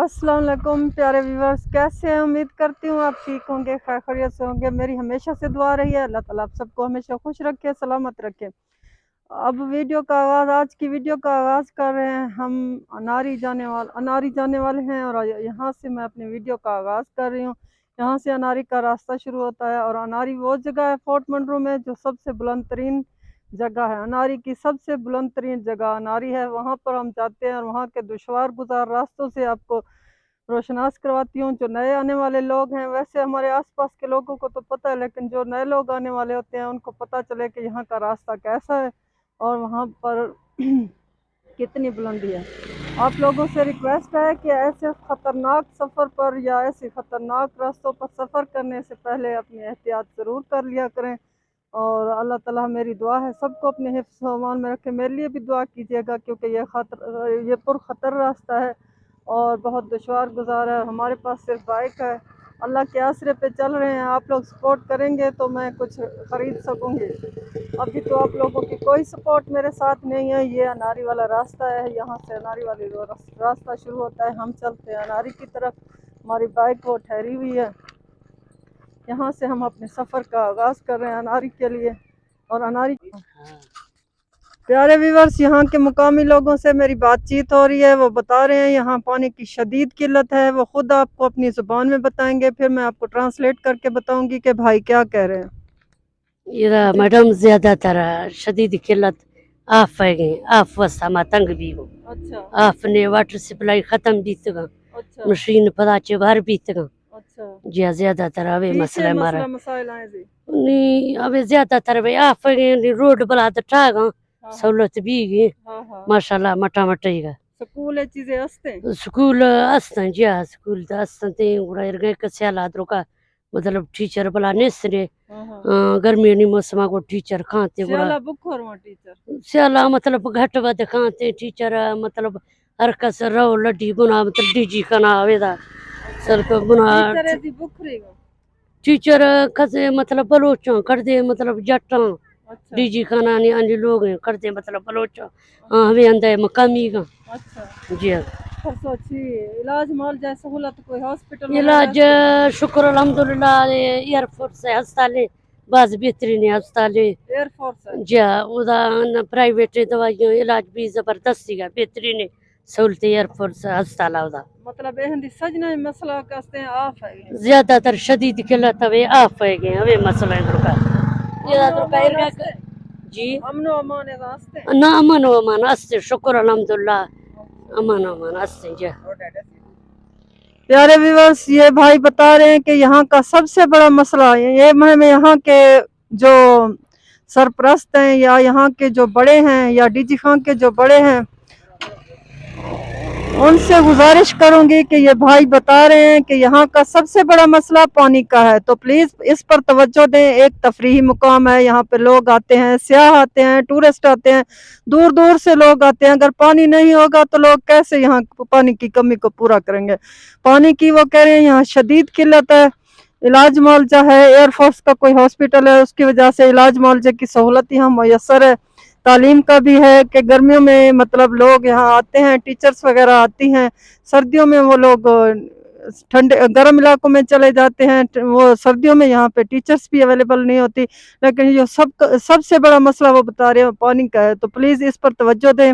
अस्सलाम वालेकुम प्यारे व्यूवर्स, कैसे हैं? उम्मीद करती हूँ आप ठीक होंगे, खैर खैरियत से होंगे। मेरी हमेशा से दुआ रही है, अल्लाह ताला आप सबको हमेशा खुश रखे, सलामत रखे। अब आज की वीडियो का आगाज़ कर रहे हैं हम। अनारी जाने वाले हैं और यहाँ से मैं अपनी वीडियो का आगाज़ कर रही हूँ। यहाँ से अनारी का रास्ता शुरू होता है और अनारी वो जगह है फोर्ट मंडरू में जो सबसे बुलंद तरीन जगह है। अनारी की सबसे बुलंद तरीन जगह अनारी है, वहाँ पर हम जाते हैं और वहाँ के दुश्वार गुजार रास्तों से आपको रोशनास करवाती हूँ। जो नए आने वाले लोग हैं, वैसे हमारे आसपास के लोगों को तो पता है, लेकिन जो नए लोग आने वाले होते हैं उनको पता चले कि यहाँ का रास्ता कैसा है और वहाँ पर कितनी बुलंदी है। आप लोगों से रिक्वेस्ट है कि ऐसे ख़तरनाक सफ़र पर या ऐसे ख़तरनाक रास्तों पर सफ़र करने से पहले अपनी एहतियात ज़रूर कर लिया करें। और अल्लाह ताला, मेरी दुआ है सबको अपने हिफ्ज़ व अमान में रखे। मेरे लिए भी दुआ कीजिएगा क्योंकि ये पुरख़तर रास्ता है और बहुत दुश्वार गुज़ार है। हमारे पास सिर्फ बाइक है, अल्लाह के आसरे पे चल रहे हैं। आप लोग सपोर्ट करेंगे तो मैं कुछ ख़रीद सकूँगी। अभी तो आप लोगों की कोई सपोर्ट मेरे साथ नहीं है। ये अनारी वाला रास्ता है, यहाँ से अनारी वाली रास्ता शुरू होता है। हम चलते हैं अनारी की तरफ, हमारी बाइक वो ठहरी हुई है। यहाँ से हम अपने सफ़र का आगाज़ कर रहे हैं अनारी के लिए। और अनारी प्यारे व्यूवर्स, यहाँ के मुकामी लोगों से मेरी बातचीत हो रही है। वो बता रहे हैं यहाँ पानी की शदीद किल्लत है। वो खुद आपको अपनी ज़ुबान में बताएंगे, फिर मैं आपको ट्रांसलेट करके बताऊंगी कि भाई क्या कह रहे हैं। إذا مدام زيادة ترى شديد كلت آف है गए आफ वसा मा तंग भी हो अच्छा आफ ने वाटर सप्लाई खत्म भी तगा अच्छा मशीन पता चे बाहर भी तगा अच्छा जी ज्यादा तर अवे ठीक मसला है, मारा मसला मसाइल आए जी। नहीं अवे ज्यादा तर वे आफ है गए रोड बला तो ठागा हाँ सहूलत भी गई हाँ हाँ। माशाल्लाह मटा मटेगा स्कूल है चीज़ें हंसते स्कूल अस्ता जी स्कूल तो अस्ता ते उड़ा इरगे कसे हालात रोका मतलब टीचर बला नेसरे हाँ हाँ। गर्मियों नी मौसम को टीचर खाते गुड़ा सियाला बुख और वहाँ टीचर स्याला मतलब घट वध खाते टीचर मतलब हरकस रहो लड्डी बुना मतलब डीजी खाना आवेदा सर बुना टीचर है जी बुख रही हो। टीचर कसे मतलब बलोचा कर दे मतलब जट्टा अच्छा डीजी खाना नहीं आने लोग हैं कर दे मतलब बलोचा हाँ वे अंदर मकामी का अच्छा। जी हाँ फिर सोची इलाज माल जाए सहूलत कोई हॉस्पिटल वगैरह इलाज है? शुक्र अल्हम्दुलिल्लाह एयरफोर्स है अस्पताल बस बेहतरीन है अस्पताल एयरफोर्स है। जा उदा प्राइवेट दवाइयां इलाज भी जबरदस्ती है बेहतरीन है सहूलत एयरफोर्स अस्पताल उदा मतलब एहंदी सजना मसला कसते हैं आफ है ये। ज्यादातर शदीद किल्लत हवे आफ है गए हवे मसला इनका ये तो कहर का जी अमनो अमान है रास्ते। ना अमन व अमान अस्ते शुक्र अल्हम्दुलिल्लाह अमन व अमान अस्ते जा प्यारे व्यूवर्स, ये भाई बता रहे हैं कि यहाँ का सबसे बड़ा मसला ये हमें यहाँ के जो सरपरस्त हैं या यहाँ के जो बड़े हैं या डीजी खान के जो बड़े हैं उनसे गुजारिश करूंगी कि ये भाई बता रहे हैं कि यहाँ का सबसे बड़ा मसला पानी का है, तो प्लीज़ इस पर तवज्जो दें। एक तफरीही मुकाम है, यहाँ पे लोग आते हैं, सियाह आते हैं, टूरिस्ट आते हैं, दूर दूर से लोग आते हैं। अगर पानी नहीं होगा तो लोग कैसे यहाँ पानी की कमी को पूरा करेंगे? पानी की वो कह रहे हैं यहाँ शदीद किल्लत है। इलाज मुआवजा है, एयरफोर्स का कोई हॉस्पिटल है, उसकी वजह से इलाज मुआवजे की सहूलत यहाँ मैसर है। तालीम का भी है कि गर्मियों में मतलब लोग यहाँ आते हैं, टीचर्स वगैरह आती हैं, सर्दियों में वो लोग ठंडे गर्म इलाकों में चले जाते हैं। वो सर्दियों में यहाँ पे टीचर्स भी अवेलेबल नहीं होती। लेकिन ये सबसे बड़ा मसला वो बता रहे हैं पानी का है, तो प्लीज़ इस पर तवज्जो दें।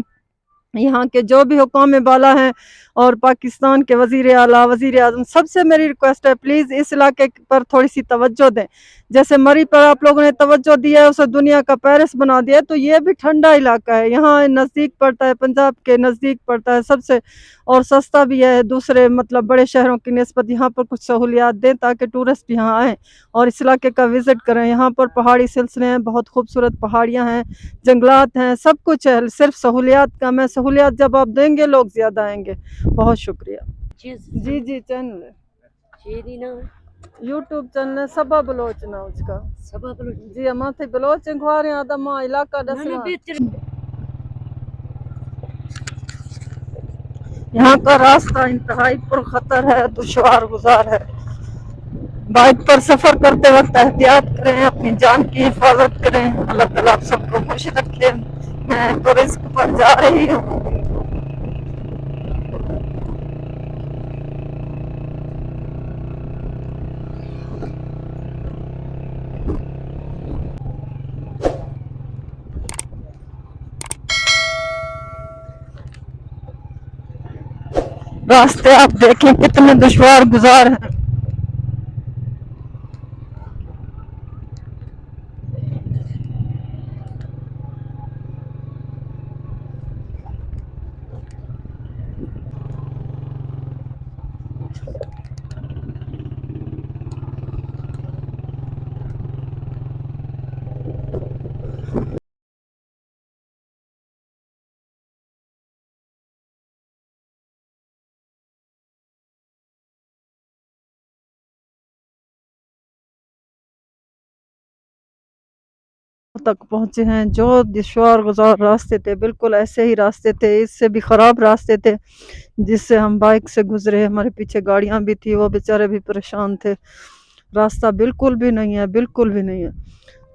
यहाँ के जो भी हुकाम बाला हैं और पाकिस्तान के वज़ीर आला वज़ीर आज़म, सबसे मेरी रिक्वेस्ट है प्लीज़ इस इलाके पर थोड़ी सी तवज्जो दें। जैसे मरी पर आप लोगों ने तवज्जो दिया है, उसे दुनिया का पेरिस बना दिया, तो ये भी ठंडा इलाका है, यहाँ नज़दीक पड़ता है, पंजाब के नज़दीक पड़ता है सबसे, और सस्ता भी है दूसरे मतलब बड़े शहरों की निस्बत। यहाँ पर कुछ सहूलियात दें ताकि टूरिस्ट यहाँ आएँ और इस इलाके का विज़िट करें। यहाँ पर पहाड़ी सिलसिले हैं, बहुत खूबसूरत पहाड़ियाँ हैं, जंगलात हैं, सब कुछ है, सिर्फ सहूलियात कम है। सहूलियात जब आप देंगे लोग ज़्यादा आएंगे। बहुत शुक्रिया। जी जी, चैनल है, यूट्यूब चैनल है सबा बलोच ना उसका जी। हम थे बलोच इंगवारे आदम इलाका दसवा। यहाँ का रास्ता इंतहाई पुरखतर है, दुश्वार गुजार है। बाइक पर सफर करते वक्त एहतियात करें, अपनी जान की हिफाजत करें। अल्लाह ताला आप सबको खुश रखे। मैं तो रिस्क पर जा रही हूँ। रास्ते आप देखें कितने दुश्वार गुजार हैं। तक पहुंचे हैं। जो दुश्वार गुजार रास्ते थे बिल्कुल ऐसे ही रास्ते थे, इससे भी ख़राब रास्ते थे जिससे हम बाइक से गुजरे। हमारे पीछे गाड़ियां भी थी, वो बेचारे भी परेशान थे। रास्ता बिल्कुल भी नहीं है, बिल्कुल भी नहीं है।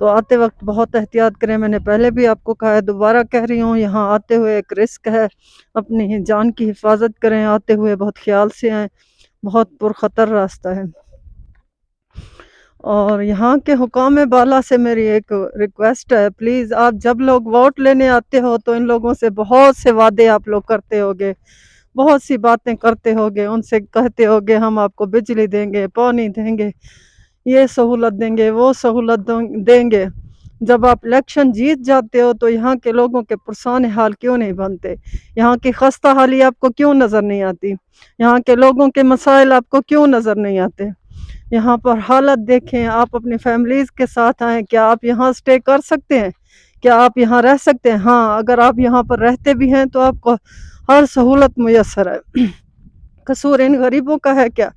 तो आते वक्त बहुत एहतियात करें। मैंने पहले भी आपको कहा है, दोबारा कह रही हूँ, यहाँ आते हुए एक रिस्क है, अपनी जान की हिफाजत करें। आते हुए बहुत ख्याल से आएँ, बहुत पुरखतर रास्ता है। और यहाँ के हुकाम बाला से मेरी एक रिक्वेस्ट है, प्लीज़ आप जब लोग वोट लेने आते हो तो इन लोगों से बहुत से वादे आप लोग करते होगे, बहुत सी बातें करते होगे, उनसे कहते होगे हम आपको बिजली देंगे, पानी देंगे, ये सहूलत देंगे, वो सहूलत देंगे। जब आप इलेक्शन जीत जाते हो तो यहाँ के लोगों के पुरसान हाल क्यों नहीं बनते? यहाँ की खस्ता हाली आपको क्यों नज़र नहीं आती? यहाँ के लोगों के मसाइल आपको क्यों नज़र नहीं आते? यहाँ पर हालत देखें। आप अपनी फैमिलीज़ के साथ आएँ, क्या आप यहाँ स्टे कर सकते हैं? क्या आप यहाँ रह सकते हैं? हाँ, अगर आप यहाँ पर रहते भी हैं तो आपको हर सहूलत मुयस्सर है। कसूर इन गरीबों का है क्या,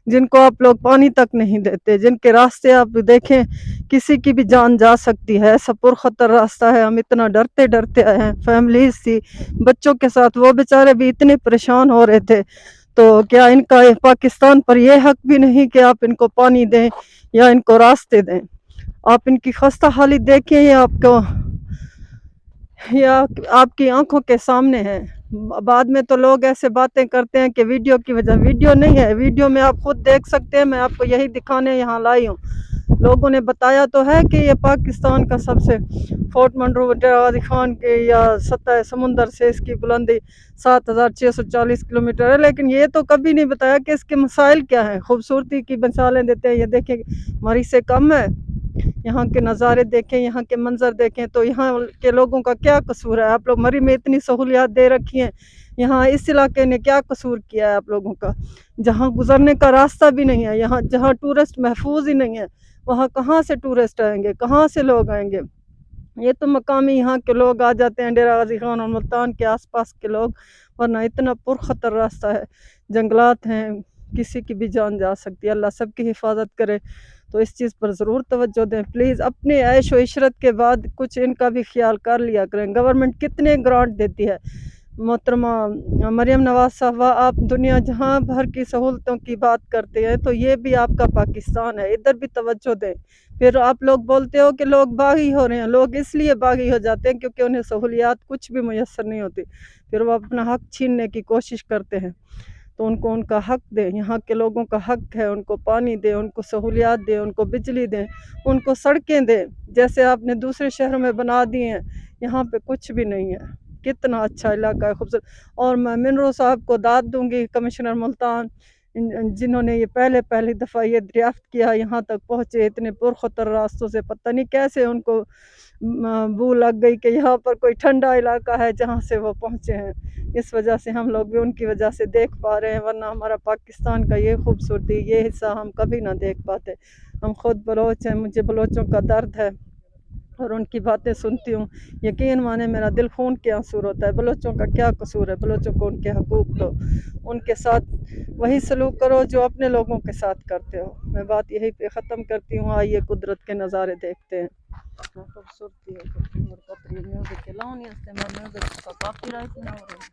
जिनको आप लोग पानी तक नहीं देते, जिनके रास्ते आप देखें किसी की भी जान जा सकती है, ऐसा पुरखतर रास्ता है। हम इतना डरते डरते आए हैं, फैमिलीज थी बच्चों के साथ, वो बेचारे भी इतने परेशान हो रहे थे। तो क्या इनका पाकिस्तान पर यह हक भी नहीं कि आप इनको पानी दें या इनको रास्ते दें? आप इनकी खस्ता हालत देखें, ये आपको या आपकी आंखों के सामने है। बाद में तो लोग ऐसे बातें करते हैं कि वीडियो की वजह, वीडियो नहीं है, वीडियो में आप खुद देख सकते हैं। मैं आपको यही दिखाने यहाँ लाई हूँ। लोगों ने बताया तो है कि ये पाकिस्तान का सबसे फोर्ट मंडरू डराजी खान के या सतह समुंदर से इसकी बुलंदी 7640 किलोमीटर है, लेकिन ये तो कभी नहीं बताया कि इसके मसाइल क्या हैं। खूबसूरती की मिसालें देते हैं, ये देखें मरी से कम है। यहाँ के नज़ारे देखें, यहाँ के मंजर देखें, तो यहाँ के लोगों का क्या कसूर है? आप लोग मरी में इतनी सहूलियात दे रखी हैं, यहाँ इस इलाके ने क्या कसूर किया है आप लोगों का? जहाँ गुजरने का रास्ता भी नहीं है, यहाँ जहाँ टूरिस्ट महफूज ही नहीं है, वहाँ कहाँ से टूरिस्ट आएंगे, कहाँ से लोग आएंगे? ये तो मकामी यहाँ के लोग आ जाते हैं, डेरा गाजी खान और मुल्तान के आसपास के लोग, वरना इतना पुरखतर रास्ता है, जंगलात हैं, किसी की भी जान जा सकती है। अल्लाह सबकी हिफाजत करे। तो इस चीज़ पर ज़रूर तवज्जो दें प्लीज़। अपने ऐश व इशरत के बाद कुछ इनका भी ख्याल कर लिया करें। गवर्नमेंट कितने ग्रांट देती है। मोहतरमा मरियम नवाज साहबा, आप दुनिया जहाँ भर की सहूलतों की बात करते हैं, तो ये भी आपका पाकिस्तान है, इधर भी तवज्जो दें। फिर आप लोग बोलते हो कि लोग बागी हो रहे हैं। लोग इसलिए बागी हो जाते हैं क्योंकि उन्हें सहूलियात कुछ भी मुयस्सर नहीं होती, फिर वो अपना हक छीनने की कोशिश करते हैं। तो उनको उनका हक दें, यहाँ के लोगों का हक है, उनको पानी दें, उनको सहूलियात दें, उनको बिजली दें, उनको सड़कें दें, जैसे आपने दूसरे शहरों में बना दिए हैं। यहाँ पे कुछ भी नहीं है। कितना अच्छा इलाका है, खूबसूरत। और मैं मिनरो साहब को दाद दूंगी, कमिश्नर मुल्तान, जिन्होंने ये पहली दफ़ा ये दरियाफ्त किया, यहाँ तक पहुँचे इतने पुरखतर रास्तों से। पता नहीं कैसे उनको बू लग गई कि यहाँ पर कोई ठंडा इलाका है जहाँ से वो पहुँचे हैं। इस वजह से हम लोग भी उनकी वजह से देख पा रहे हैं, वरना हमारा पाकिस्तान का ये खूबसूरती, ये हिस्सा हम कभी ना देख पाते। हम खुद बलोच हैं, मुझे बलोचों का दर्द है और उनकी बातें सुनती हूँ, यकीन माने मेरा दिल खून के आंसू होता है। बलोचों का क्या कसूर है? बलोचों को उनके हकूक़ दो, उनके साथ वही सलूक करो जो अपने लोगों के साथ करते हो। मैं बात यही पे ख़त्म करती हूँ। आइए कुदरत के नज़ारे देखते हैं। खूबसूरती है म्यूज़िक के लाऊं नहीं इससे, मैं म्यूज़िक का कॉपीराइट ना हो रहा है।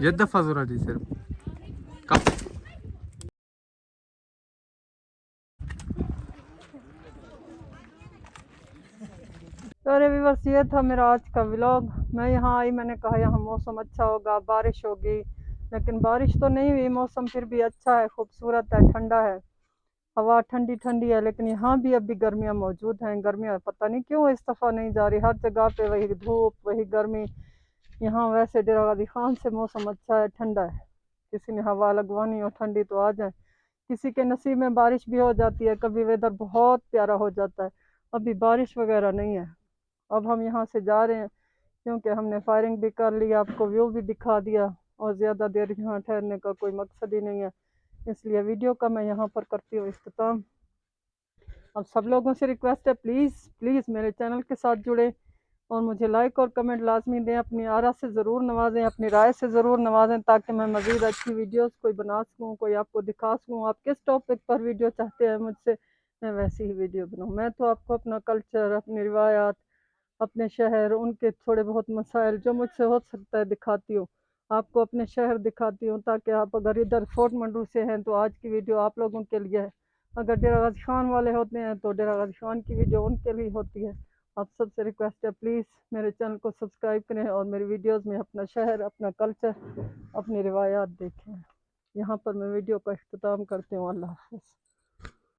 یه دفعه زورا دی صرف سارے ویورس یہ تھا میرا آج کا ولاگ. میں یہاں آئی, میں نے کہا یہاں موسم اچھا ہوگا, بارش ہوگی, لیکن بارش تو نہیں ہوئی. موسم پھر بھی اچھا ہے, خوبصورت ہے, ٹھنڈا ہے, ہوا ٹھنڈی ٹھنڈی ہے. لیکن یہاں بھی ابھی گرمیاں موجود ہیں. گرمیاں پتہ نہیں کیوں اس دفعہ نہیں جا رہی, ہر جگہ پہ وہی دھوپ وہی گرمی. یہاں ویسے ڈیرہ غازی خان سے موسم اچھا ہے, ٹھنڈا ہے. کسی نے ہوا لگوانی ہو ٹھنڈی تو آ جائیں. کسی کے نصیب میں بارش بھی ہو جاتی ہے, کبھی ویدر بہت پیارا ہو جاتا ہے. ابھی بارش وغیرہ نہیں ہے. اب ہم یہاں سے جا رہے ہیں کیونکہ ہم نے فائرنگ بھی کر لی, آپ کو ویو بھی دکھا دیا, اور زیادہ دیر یہاں ٹھہرنے کا کوئی مقصد ہی نہیں ہے. اس لیے ویڈیو کا میں یہاں پر کرتی ہوں اختتام. اب سب لوگوں سے ریکویسٹ ہے, پلیز پلیز میرے چینل کے ساتھ جڑیں اور مجھے لائک اور کمنٹ لازمی دیں. اپنی آرا سے ضرور نوازیں, اپنی رائے سے ضرور نوازیں, تاکہ میں مزید اچھی ویڈیوز کوئی بنا سکوں, کوئی آپ کو دکھا سکوں. آپ کس ٹاپک پر ویڈیو چاہتے ہیں مجھ سے, میں ویسی ہی ویڈیو بناؤں. میں تو آپ کو اپنا کلچر, اپنی روایات, اپنے شہر, ان کے تھوڑے بہت مسائل جو مجھ سے ہو سکتا ہے دکھاتی ہوں. آپ کو اپنے شہر دکھاتی ہوں, تاکہ آپ اگر ادھر فورٹ منڈو سے ہیں تو آج کی ویڈیو آپ لوگوں کے لیے ہے. اگر ڈیرہ غازی خان والے ہوتے ہیں تو ڈیرہ غازی خان کی ویڈیو ان کے لیے ہوتی ہے. آپ سب سے ریکویسٹ ہے, پلیز میرے چینل کو سبسکرائب کریں اور میری ویڈیوز میں اپنا شہر, اپنا کلچر, اپنی روایات دیکھیں. یہاں پر میں ویڈیو کا اختتام کرتی ہوں. اللہ حافظ.